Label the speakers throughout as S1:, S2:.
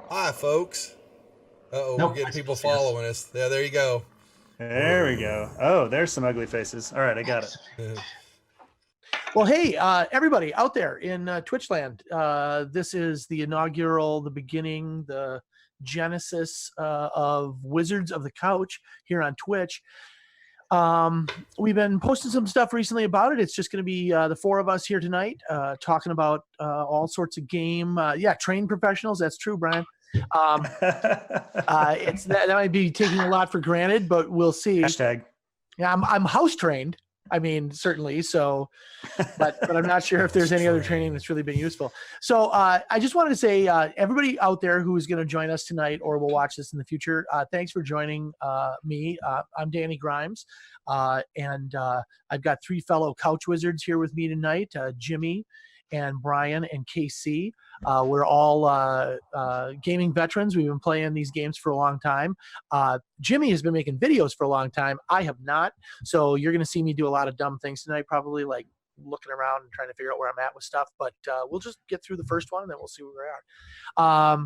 S1: Hi, folks. Uh-oh,
S2: Nope.
S1: we're getting people following us. Yeah, there you go.
S3: There we go. Oh, there's some ugly faces. All right, I got it.
S4: Well, hey, everybody out there in Twitchland, this is the inaugural, the beginning, the genesis of Wizards of the Couch here on Twitch. We've been posting some stuff recently about it. It's just going to be the four of us here tonight talking about all sorts of game. Trained professionals. That's true, Brian. It's that might be taking a lot for granted, but we'll see.
S3: Hashtag.
S4: Yeah, I'm house trained. I mean, certainly. So, but I'm not sure if there's any other training that's really been useful. So I just wanted to say, everybody out there who is going to join us tonight or will watch this in the future, thanks for joining me. I'm Danny Grimes, and I've got three fellow couch wizards here with me tonight, Jimmy and Brian and KC. We're all gaming veterans. We've been playing these games for a long time. Jimmy has been making videos for a long time. I have not. So you're going to see me do a lot of dumb things tonight, probably like looking around and trying to figure out where I'm at with stuff. But we'll just get through the first one and then we'll see where we are.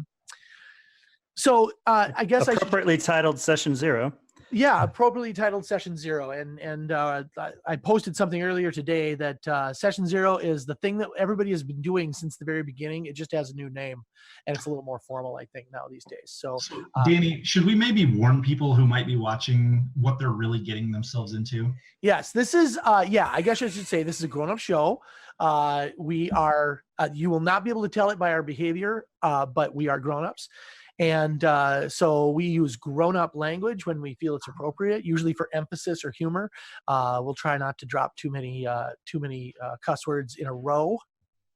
S4: I guess
S3: appropriately titled Session 0.
S4: Yeah, appropriately titled Session 0. And I posted something earlier today that Session 0 is the thing that everybody has been doing since the very beginning. It just has a new name, and it's a little more formal, I think, now these days. So,
S2: Danny, should we maybe warn people who might be watching what they're really getting themselves into?
S4: Yes, this is, I guess I should say this is a grown-up show. We are, you will not be able to tell it by our behavior, but we are grown-ups. And so we use grown-up language when we feel it's appropriate, usually for emphasis or humor. We'll try not to drop too many cuss words in a row.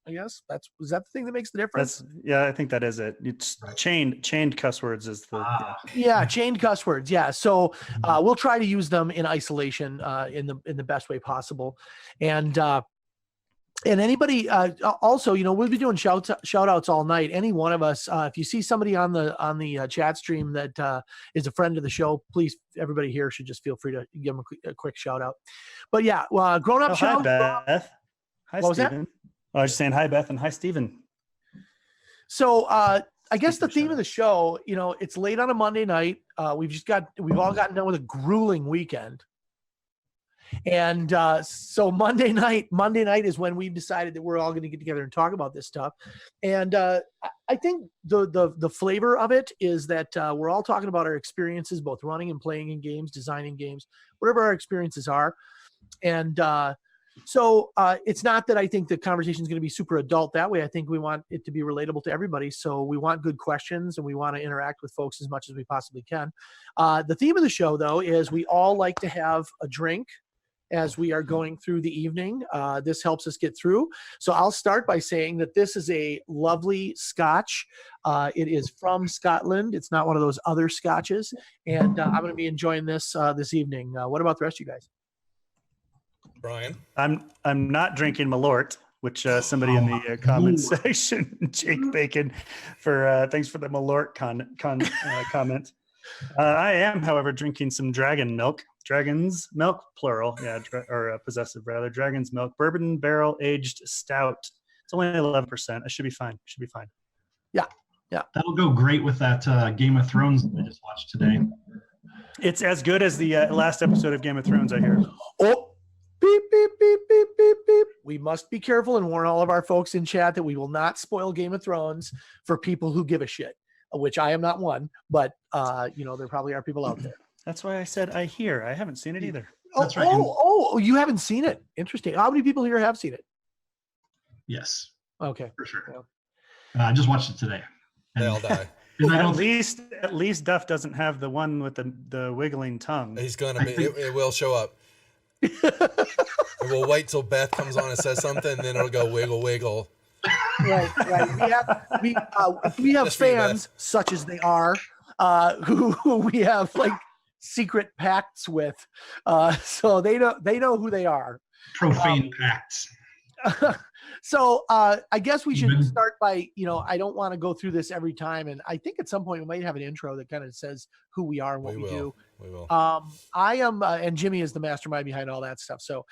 S4: I guess is that the thing that makes the difference?
S3: I think that is it. It's chained cuss words is the
S4: chained cuss words. Yeah. So we'll try to use them in isolation in the best way possible. And anybody also, we'll be doing shout outs all night. Any one of us, if you see somebody on the chat stream that is a friend of the show, please, everybody here should just feel free to give them a quick shout out. But yeah, grown up show.
S3: Hi, Beth. Hi,
S4: what
S3: Steven.
S4: Was that?
S3: I was just saying hi, Beth, and hi, Steven.
S4: So I guess the theme of the show, it's late on a Monday night. We've all gotten done with a grueling weekend. And so Monday night is when we've decided that we're all going to get together and talk about this stuff. And I think the flavor of it is that we're all talking about our experiences, both running and playing in games, designing games, whatever our experiences are. And so it's not that I think the conversation is going to be super adult that way. I think we want it to be relatable to everybody. So we want good questions and we want to interact with folks as much as we possibly can. The theme of the show, though, is we all like to have a drink as we are going through the evening. This helps us get through. So I'll start by saying that this is a lovely scotch. It is from Scotland. It's not one of those other scotches. And I'm going to be enjoying this this evening. What about the rest of you guys?
S1: Brian?
S3: I'm not drinking Malort, which somebody in the comment section, Jake Bacon, for thanks for the Malort comment. I am, however, drinking some Dragon's Milk, plural, or possessive rather. Dragon's Milk bourbon barrel aged stout. It's only 11%. I should be fine.
S4: Yeah.
S2: That'll go great with that Game of Thrones I just watched today.
S3: It's as good as the last episode of Game of Thrones, I hear.
S4: Oh, beep, beep, beep, beep, beep, beep. We must be careful and warn all of our folks in chat that we will not spoil Game of Thrones for people who give a shit, which I am not one, but there probably are people out there.
S3: That's why I said I hear. I haven't seen it either.
S2: That's right.
S4: You haven't seen it? Interesting. How many people here have seen it?
S2: Yes.
S4: Okay.
S2: For sure. I just watched it today.
S1: They all die.
S3: At least Duff doesn't have the one with the wiggling tongue.
S1: He's gonna be. It will show up. We'll wait till Beth comes on and says something, and then it'll go wiggle, wiggle.
S4: Right. We have fans, such as they are, who we have like secret pacts with, so they know who they are.
S2: Profane pacts.
S4: So I guess we should start by, I don't want to go through this every time, and I think at some point we might have an intro that kind of says who we are and what we do.
S1: We will.
S4: I am, and Jimmy is the mastermind behind all that stuff. So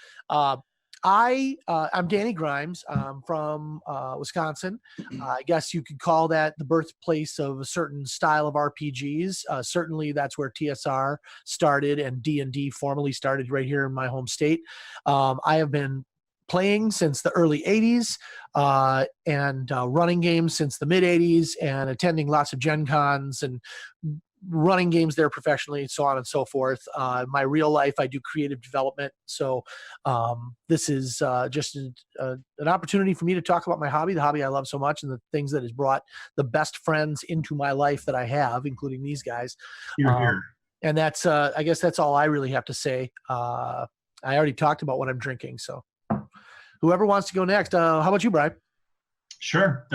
S4: I'm Danny Grimes. I'm from Wisconsin. I guess you could call that the birthplace of a certain style of RPGs. Certainly, that's where TSR started and D&D formally started right here in my home state. I have been playing since the early 80s and running games since the mid 80s and attending lots of Gen Cons and running games there professionally, so on and so forth. My real life, I do creative development. So this is just an opportunity for me to talk about my hobby, the hobby I love so much, and the things that has brought the best friends into my life that I have, including these guys.
S2: Here.
S4: And that's, I guess that's all I really have to say. I already talked about what I'm drinking. So whoever wants to go next, how about you, Brian?
S2: Sure.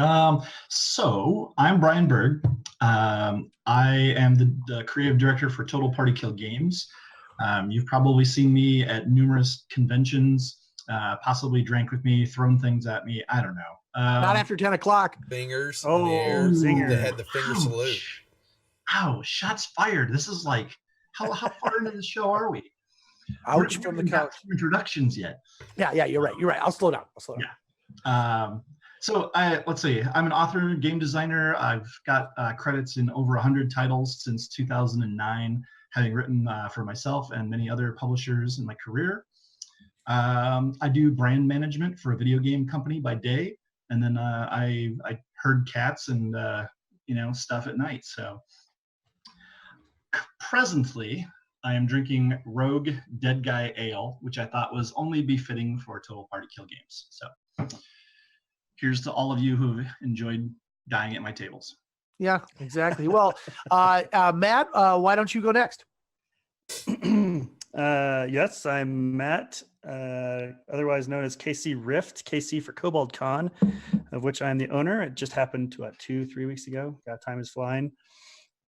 S2: So I'm Brian Berg. I am the creative director for Total Party Kill Games. You've probably seen me at numerous conventions, possibly drank with me, thrown things at me. I don't know.
S4: Not after 10 o'clock.
S1: Fingers
S3: Oh,
S1: in the air.
S3: zinger.
S1: They had the finger salute.
S2: Ow, shots fired. This is like, how far into the show are we?
S4: Ouch
S2: We
S4: from the
S2: haven't got
S4: couch.
S2: to introductions yet.
S4: Yeah, you're right. I'll slow down.
S2: So let's see. I'm an author, game designer. I've got credits in over 100 titles since 2009, having written for myself and many other publishers in my career. I do brand management for a video game company by day, and then I herd cats and stuff at night. So presently, I am drinking Rogue Dead Guy Ale, which I thought was only befitting for Total Party Kill Games. So here's to all of you who've enjoyed dying at my tables.
S4: Yeah, exactly. Well, Matt, why don't you go next?
S3: Yes, I'm Matt, otherwise known as KC Rift, KC for Kobold Con, of which I'm the owner. It just happened 2-3 weeks ago. God, time is flying.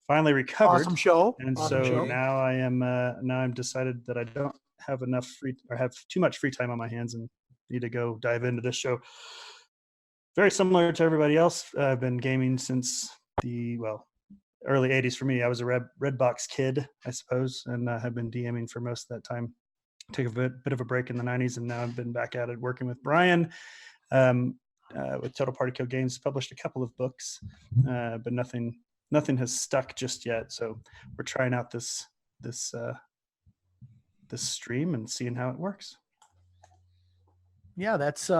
S3: Finally recovered.
S4: Awesome show.
S3: And
S4: Awesome
S3: so
S4: show.
S3: now I'm decided that I don't have enough have too much free time on my hands and need to go dive into this show. Very similar to everybody else. I've been gaming since the early 80s for me. I was a red box kid, I suppose, and have been DMing for most of that time. Took a bit of a break in the 90s, and now I've been back at it working with Brian with Total Party Kill Games. Published a couple of books, but nothing has stuck just yet. So we're trying out this stream and seeing how it works.
S4: Yeah, that's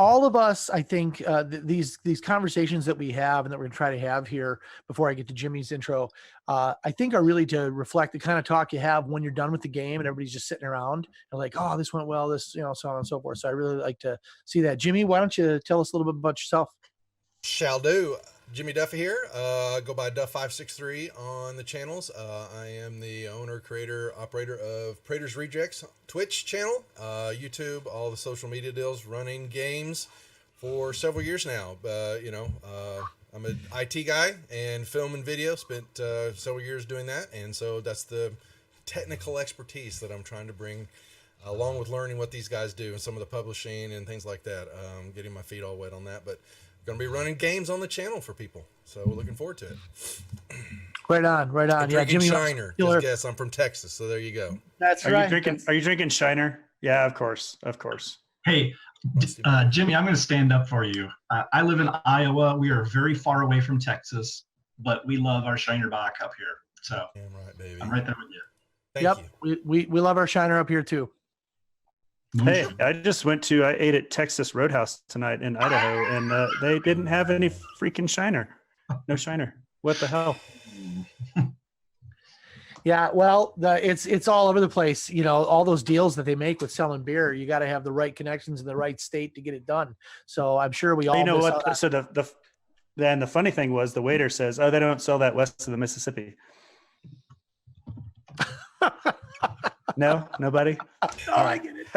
S4: all of us, I think, these conversations that we have and that we're going to try to have here before I get to Jimmy's intro, I think are really to reflect the kind of talk you have when you're done with the game and everybody's just sitting around and like, oh, this went well, this, so on and so forth. So I really like to see that. Jimmy, why don't you tell us a little bit about yourself?
S1: Shall do. Jimmy Duffy here. Go by Duff563 on the channels. I am the owner, creator, operator of Praetor's Rejects Twitch channel, YouTube, all the social media deals, running games for several years now. I'm an IT guy and film and video. Spent several years doing that, and so that's the technical expertise that I'm trying to bring, along with learning what these guys do and some of the publishing and things like that. Getting my feet all wet on that, but going to be running games on the channel for people, so we're looking forward to it.
S4: Right on.
S1: Yeah, Jimmy Shiner. Yes, I'm from Texas, so there you go.
S4: That's
S3: Are
S4: right.
S3: Are you drinking Shiner? Yeah, of course.
S2: Hey, Jimmy, I'm going to stand up for you. I live in Iowa. We are very far away from Texas, but we love our Shiner Bock up here. So
S1: Damn right, baby.
S2: I'm right there with you.
S1: Thank you.
S4: We love our Shiner up here too.
S3: Hey, I ate at Texas Roadhouse tonight in Idaho, and they didn't have any freaking Shiner. No Shiner. What the hell?
S4: Yeah, well, it's all over the place. All those deals that they make with selling beer, you got to have the right connections in the right state to get it done. So I'm sure we all.
S3: You know what? So the funny thing was the waiter says, "Oh, they don't sell that west of the Mississippi." No, nobody.
S4: Oh, I get it.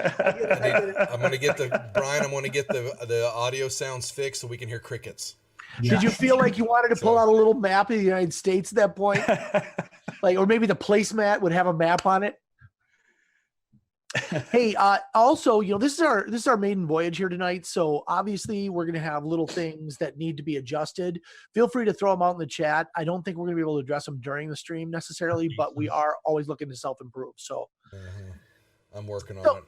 S1: I'm going to get the audio sounds fixed so we can hear crickets.
S2: Yeah.
S4: Did you feel like you wanted to pull out a little map of the United States at that point? Or maybe the placemat would have a map on it. Hey, also, this is our maiden voyage here tonight. So obviously we're going to have little things that need to be adjusted. Feel free to throw them out in the chat. I don't think we're going to be able to address them during the stream necessarily, but we are always looking to self-improve. So
S1: I'm working
S4: So-
S1: on it.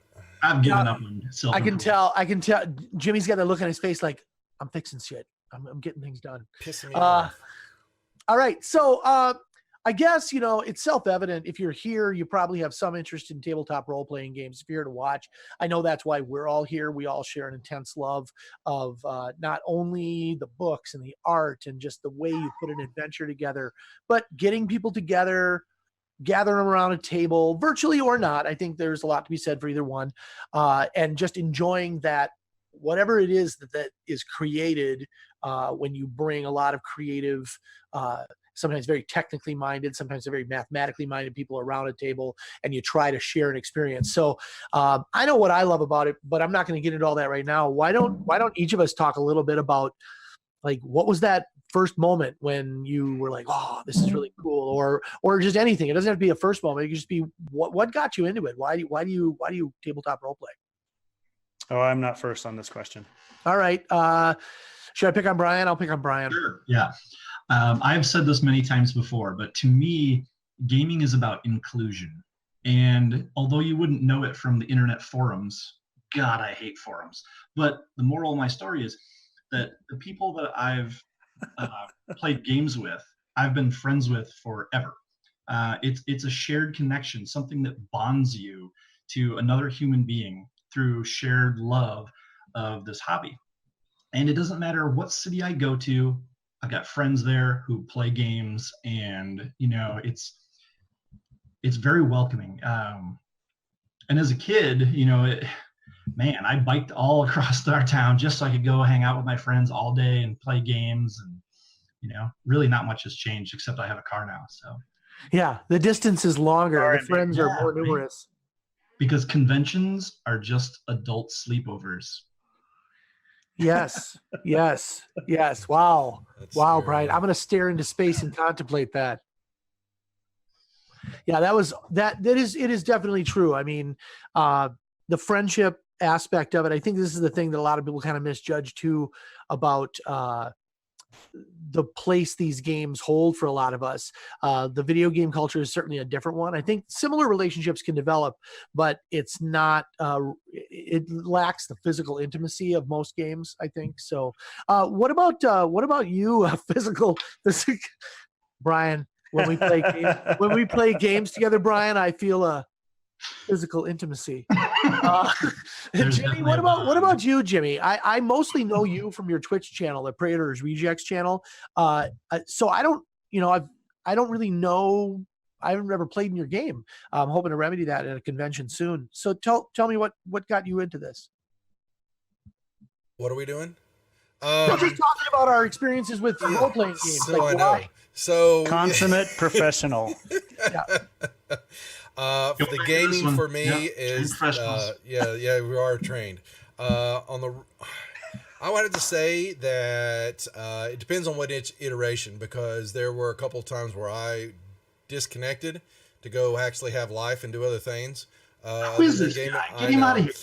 S2: I've given up on
S4: I can
S2: self-improvement.
S4: tell. Jimmy's got that look on his face like, I'm fixing shit. I'm getting things done.
S1: Pissing me
S4: Uh,
S1: off.
S4: All right. So I guess, it's self-evident. If you're here, you probably have some interest in tabletop role-playing games. If you're here to watch, I know that's why we're all here. We all share an intense love of not only the books and the art and just the way you put an adventure together, but getting people together, gather them around a table, virtually or not. I think there's a lot to be said for either one. And just enjoying that, whatever it is that is created when you bring a lot of creative, sometimes very technically minded, sometimes very mathematically minded people around a table, and you try to share an experience. So I know what I love about it, but I'm not going to get into all that right now. Why don't each of us talk a little bit about, like, what was that first moment when you were like, oh, this is really cool, or just anything. It doesn't have to be a first moment. It can just be what got you into it. Why do you tabletop role play?
S3: Oh, I'm not first on this question.
S4: All right. Should I pick on Brian? I'll pick on Brian.
S2: Sure. Yeah. I've said this many times before, but to me, gaming is about inclusion. And although you wouldn't know it from the internet forums, God, I hate forums. But the moral of my story is that the people that I've played games with, I've been friends with forever. It's a shared connection, something that bonds you to another human being through shared love of this hobby. And it doesn't matter what city I go to, I've got friends there who play games, and it's very welcoming. And as a kid, man, I biked all across our town just so I could go hang out with my friends all day and play games. And really not much has changed except I have a car now. So
S4: Yeah, the distance is longer.
S3: Sorry,
S4: The friends are more
S2: right.
S4: numerous.
S2: Because conventions are just adult sleepovers.
S4: Yes, yes, yes. Wow,
S1: That's
S4: wow,
S1: scary.
S4: Brian. I'm gonna stare into space and contemplate that. Yeah, it is definitely true. I mean, the friendship aspect of it, I think this is the thing that a lot of people kind of misjudge too about the place these games hold for a lot of us. The video game culture is certainly a different one. I think similar relationships can develop, but it's not, it lacks the physical intimacy of most games, I think. So what about you, Brian? When we play games together, Brian, I feel a physical intimacy. Jimmy, what about you, Jimmy? I mostly know you from your Twitch channel, the Praetors Rejects channel. So I don't really know. I haven't ever played in your game. I'm hoping to remedy that at a convention soon. So tell me what got you into this.
S1: What are we doing?
S4: We're just talking about our experiences with role playing games.
S1: So
S4: like
S1: I know.
S4: why?
S1: So
S3: Consummate professional.
S4: Yeah.
S1: For the gaming for me is yeah, we are trained. I wanted to say that it depends on what iteration, because there were a couple of times where I disconnected to go actually have life and do other things.
S2: Who is this guy? Get him out of here.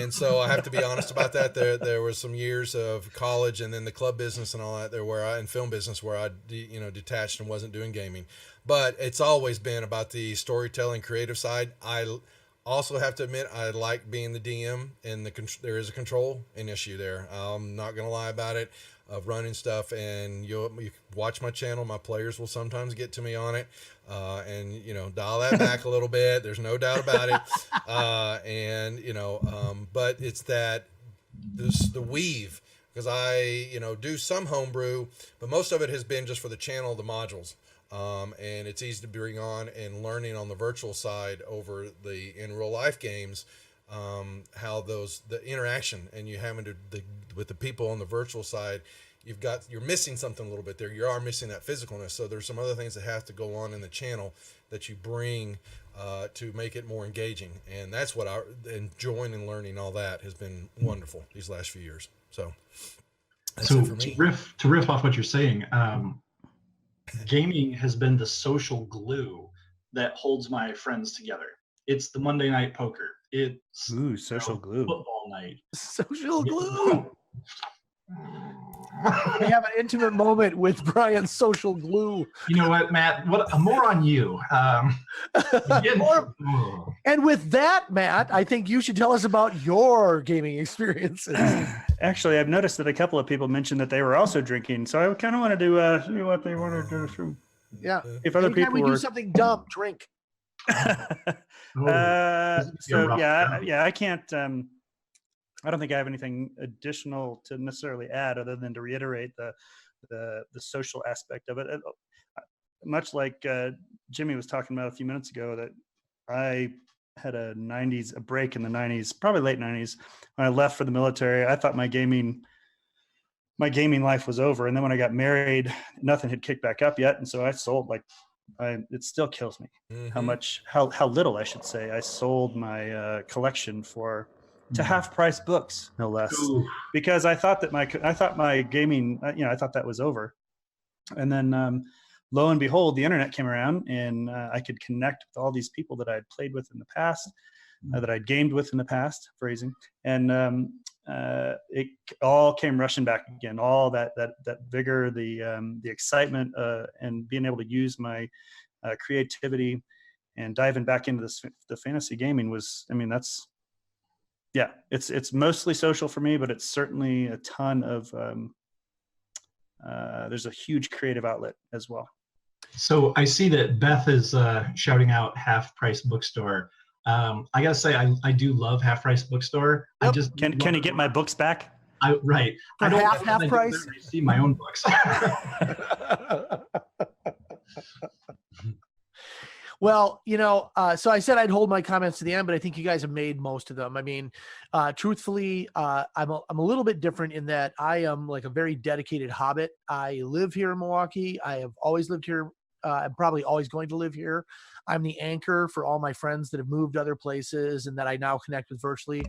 S1: And so I have to be honest about that. There was some years of college and then the club business and all that there and film business where I detached and wasn't doing gaming. But it's always been about the storytelling, creative side. I also have to admit I like being the DM, and there is a control issue there. I'm not gonna lie about it, of running stuff. And you watch my channel, my players will sometimes get to me on it, and dial that back a little bit. There's no doubt about it. But it's the weave, because I do some homebrew, but most of it has been just for the channel, the modules. And it's easy to bring on, and learning on the virtual side over in real life games, how the interaction, and you having to with the people on the virtual side, you're missing something a little bit there. You are missing that physicalness. So there's some other things that have to go on in the channel that you bring to make it more engaging. And that's what I enjoying, and learning all that has been wonderful these last few years. So that's it for me.
S2: To riff off what you're saying, gaming has been the social glue that holds my friends together. It's the Monday night poker. It's
S3: social glue.
S2: football night.
S4: Social glue. I have an intimate moment with Brian's social glue.
S2: You know what, Matt? More on you. Again,
S4: More-
S2: oh.
S4: And with that, Matt, I think you should tell us about your gaming experiences.
S3: Actually, I've noticed that a couple of people mentioned that they were also drinking, so I kind of want to do see what they want to do from.
S4: Yeah.
S3: If other
S4: Anytime
S3: people
S4: we
S3: were.
S4: do something dumb, drink.
S2: This is gonna be a rough go.
S3: Yeah, I can't. I don't think I have anything additional to necessarily add, other than to reiterate the social aspect of it. Much like Jimmy was talking about a few minutes ago, that I had a break in the 90s, probably late 90s, when I left for the military. I thought my gaming life was over, and then when I got married, nothing had kicked back up yet, and so I sold it still kills me how little, I should say, I sold my collection to half price books, no less.
S2: Ooh.
S3: Because I thought my gaming, I thought that was over. And then lo and behold, the internet came around, and I could connect with all these people that I'd played with in the past, that I'd gamed with in the past, phrasing. And it all came rushing back again. All that vigor, the excitement, and being able to use my creativity and diving back into the fantasy gaming was, it's mostly social for me, but it's certainly a ton of there's a huge creative outlet as well.
S2: So I see that Beth is shouting out Half Price Bookstore. I gotta say, I do love Half Price Bookstore.
S4: Yep.
S2: I just
S3: Can you get my books back?
S2: Right.
S4: For
S2: I don't
S4: half
S2: like when I
S4: price?
S2: I see my own books.
S4: Well, so I said I'd hold my comments to the end, but I think you guys have made most of them. I mean, truthfully, I'm a little bit different in that I am like a very dedicated hobbit. I live here in Milwaukee. I have always lived here. I'm probably always going to live here. I'm the anchor for all my friends that have moved other places and that I now connect with virtually.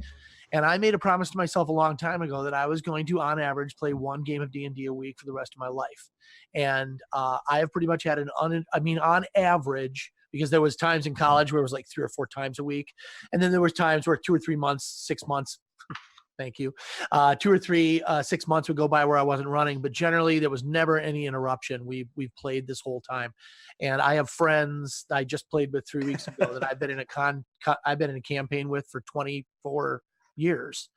S4: And I made a promise to myself a long time ago that I was going to, on average, play one game of D&D a week for the rest of my life. And I have pretty much had on average, because there was times in college where it was like 3 or 4 times a week. And then there was times where 2 or 3 months, 6 months, thank you, 2 or 3, 6 months would go by where I wasn't running, but generally there was never any interruption. We've played this whole time. And I have friends that I just played with 3 weeks ago that I've been in a campaign with for 24 years.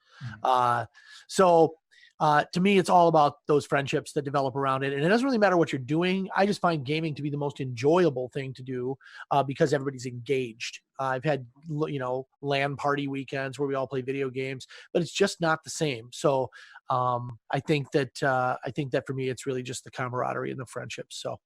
S4: To me, it's all about those friendships that develop around it. And it doesn't really matter what you're doing. I just find gaming to be the most enjoyable thing to do because everybody's engaged. I've had, LAN party weekends where we all play video games, but it's just not the same. So I think that for me, it's really just the camaraderie and the friendships. So